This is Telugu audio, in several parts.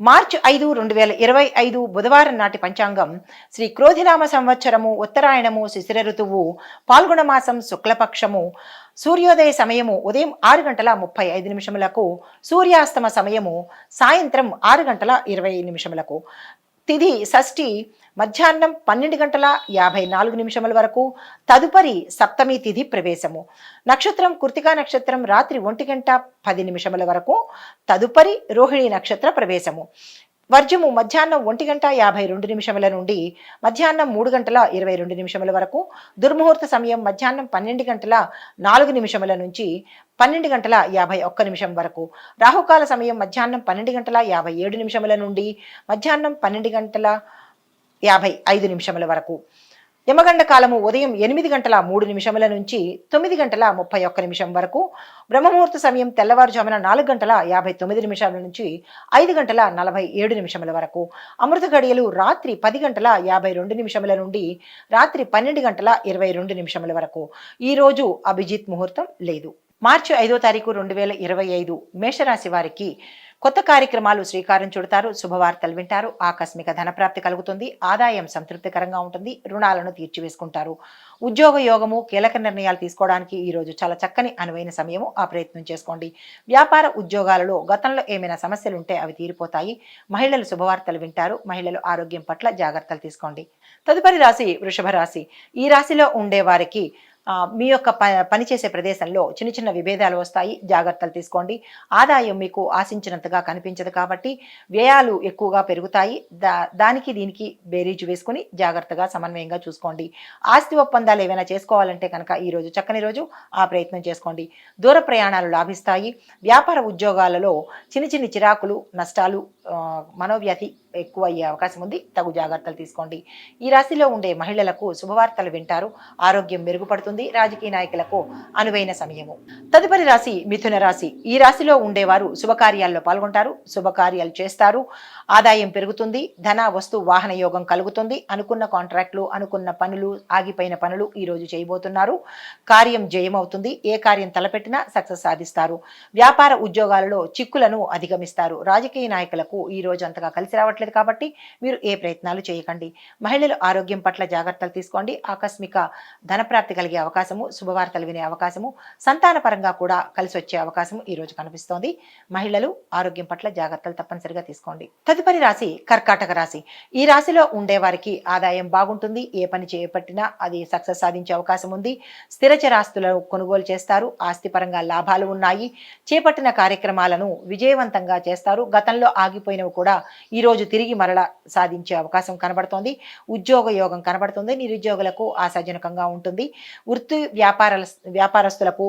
మార్చి 5, 2025 బుధవారం నాటి పంచాంగం శ్రీ క్రోధినామ సంవత్సరము ఉత్తరాయణము శిశిర ఋతువు పాల్గొన మాసం శుక్లపక్షము సూర్యోదయ సమయము ఉదయం 6:35 సూర్యాస్తమ సమయము సాయంత్రం 6:20 తిథి షష్ఠి మధ్యాహ్నం 12:54 వరకు తదుపరి సప్తమి తిథి ప్రవేశము నక్షత్రం కృతికా నక్షత్రం రాత్రి 1:10 వరకు తదుపరి రోహిణి నక్షత్ర ప్రవేశము వర్జము మధ్యాహ్నం 1:52 నుండి మధ్యాహ్నం 3:22 వరకు దుర్ముహూర్త సమయం మధ్యాహ్నం 12:04 నుంచి 12:51 వరకు రాహుకాల సమయం మధ్యాహ్నం 12:57 నుండి మధ్యాహ్నం 12:55 వరకు యమగండ కాలము ఉదయం 8:03 నుంచి 9:31 వరకు బ్రహ్మముహూర్త సమయం తెల్లవారుజామున 4:59 నుంచి 5:47 వరకు అమృత గడియలు రాత్రి 10:52 నుండి రాత్రి 12:22 వరకు ఈ రోజు అభిజిత్ ముహూర్తం లేదు. మార్చి 5వ తారీఖు 2025 మేషరాశి వారికి కొత్త కార్యక్రమాలు శ్రీకారం చుడతారు, శుభవార్తలు వింటారు, ఆకస్మిక ధనప్రాప్తి కలుగుతుంది, ఆదాయం సంతృప్తికరంగా ఉంటుంది, రుణాలను తీర్చివేసుకుంటారు. ఉద్యోగ యోగము, కీలక నిర్ణయాలు తీసుకోవడానికి ఈ రోజు చాలా చక్కని అనువైన సమయము, ఆ ప్రయత్నం చేసుకోండి. వ్యాపార ఉద్యోగాలలో గతంలో ఏమైనా సమస్యలు ఉంటే అవి తీరిపోతాయి. మహిళలు శుభవార్తలు వింటారు, మహిళలు ఆరోగ్యం పట్ల జాగ్రత్తలు తీసుకోండి. తదుపరి రాశి వృషభ రాశి. ఈ రాశిలో ఉండే వారికి మీ యొక్క పనిచేసే ప్రదేశంలో చిన్న చిన్న విభేదాలు వస్తాయి, జాగ్రత్తలు తీసుకోండి. ఆదాయం మీకు ఆశించినంతగా కనిపించదు కాబట్టి వ్యయాలు ఎక్కువగా పెరుగుతాయి. దానికి దీనికి బేరీజు వేసుకుని జాగ్రత్తగా సమన్వయంగా చూసుకోండి. ఆస్తి ఒప్పందాలు ఏమైనా చేసుకోవాలంటే కనుక ఈ రోజు చక్కని రోజు, ఆ ప్రయత్నం చేసుకోండి. దూర ప్రయాణాలు లాభిస్తాయి. వ్యాపార ఉద్యోగాలలో చిన్న చిన్న చిరాకులు, నష్టాలు, మనోవ్యాధి ఎక్కువ అయ్యే అవకాశం ఉంది, తగు జాగ్రత్తలు తీసుకోండి. ఈ రాశిలో ఉండే మహిళలకు శుభవార్తలు వింటారు, ఆరోగ్యం మెరుగుపడుతుంది, రాజకీయ నాయకులకు అనువైన సమయము. తదుపరి రాశి మిథున రాశి. ఈ రాశిలో ఉండేవారు శుభకార్యాల్లో పాల్గొంటారు, శుభకార్యాలు చేస్తారు, ఆదాయం పెరుగుతుంది, ధన వస్తు వాహన యోగం కలుగుతుంది. అనుకున్న కాంట్రాక్టులు, అనుకున్న పనులు, ఆగిపోయిన పనులు ఈ రోజు చేయబోతున్నారు. కార్యం జయమవుతుంది, ఏ కార్యం తలపెట్టినా సక్సెస్ సాధిస్తారు. వ్యాపార ఉద్యోగాలలో చిక్కులను అధిగమిస్తారు. రాజకీయ నాయకులకు ఈ రోజు అంతగా కలిసి రావట్లేదు కాబట్టి మీరు ఏ ప్రయత్నాలు చేయకండి. మహిళలు ఆరోగ్యం పట్ల జాగ్రత్తలు తీసుకోండి. ఆకస్మిక ధనప్రాప్తి కలిగే అవకాశము, శుభవార్తలు వినే అవకాశము, సంతాన పరంగా కూడా కలిసి వచ్చే అవకాశము ఈ రోజు కనిపిస్తోంది. మహిళలు ఆరోగ్యం పట్ల జాగ్రత్తలు తప్పనిసరిగా తీసుకోండి. తదుపరి రాశి కర్కాటక రాశి. ఈ రాశిలో ఉండే వారికి ఆదాయం బాగుంటుంది, ఏ పని చేపట్టినా అది సక్సెస్ సాధించే అవకాశం ఉంది. స్థిర చరాస్తులను కొనుగోలు చేస్తారు, ఆస్తి పరంగా లాభాలు ఉన్నాయి. చేపట్టిన కార్యక్రమాలను విజయవంతంగా చేస్తారు. గతంలో ఆగిపోయినవి కూడా ఈ రోజు తిరిగి మరల సాధించే అవకాశం కనబడుతోంది. ఉద్యోగ యోగం కనబడుతుంది. నిరుద్యోగులకు ఆశాజనకంగా ఉంటుంది. వృత్తి వ్యాపారస్తులకు,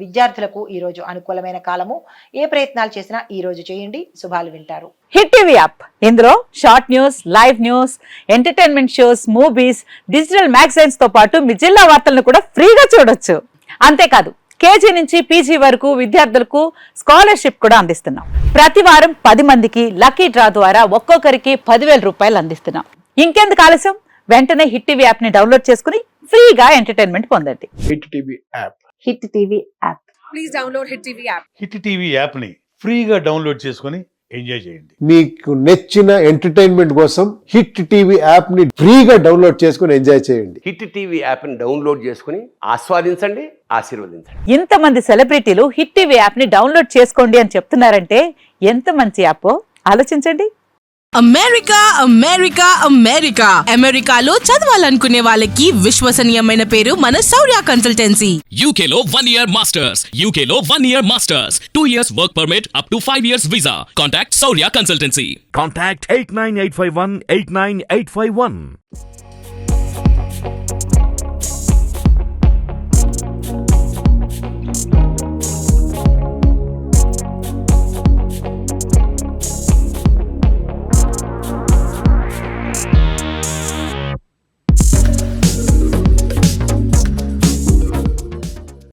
విద్యార్థులకు ఈ రోజు అనుకూలమైన కాలము. ఏ ప్రయత్నాలు చేసినా ఈ రోజు చేయండి, శుభాలు వింటారు. హిట్ టీవీ యాప్, ఇందులో short news, live news, entertainment shows, movies, digital magazines తో పాటు మీ జిల్లా వార్తలను కూడా ఫ్రీగా చూడొచ్చు. అంతేకాదు కేజీ నుంచి పీజీ వరకు విద్యార్థులకు స్కాలర్షిప్ కూడా అందిస్తున్నాం. ప్రతి వారం 10 మందికి లక్కీ డ్రా ద్వారా ఒక్కొక్కరికి 10,000 రూపాయలు అందిస్తున్నాం. ఇంకెందుకు ఆలస్యం, వెంటనే హిట్ టీవీ యాప్ ని డౌన్లోడ్ చేసుకుని ఫ్రీగా ఎంటర్టైన్మెంట్ పొందండి. Hit TV app. Hit TV app. Please download hit TV app. Hit TV app ని ఫ్రీగా డౌన్లోడ్ చేసుకుని ఎంజాయ్ చేయండి. మీకు నచ్చిన ఎంటర్టైన్మెంట్ కోసం హిట్ టీవీ యాప్ ని ఫ్రీగా డౌన్లోడ్ చేసుకుని ఎంజాయ్ చేయండి. హిట్ టీవీ యాప్ ని డౌన్లోడ్ చేసుకుని ఆస్వాదించండి, ఆశీర్వదించండి. ఇంతమంది సెలబ్రిటీలు హిట్ టీవీ యాప్ ని డౌన్లోడ్ చేసుకోండి అని చెప్తున్నారంటే ఎంత మంచి యాప్ ఆలోచించండి. అమెరికా అమెరికా అమెరికా అమెరికాలో చదవాలనుకునే వాళ్ళకి విశ్వసనీయమైన పేరు మన శౌర్య కన్సల్టెన్సీ. UK లో 1 year masters, UK లో 1 year masters, 2 years work permit up to 5 years visa. Contact Saurya Consultancy. Contact 89851 89851.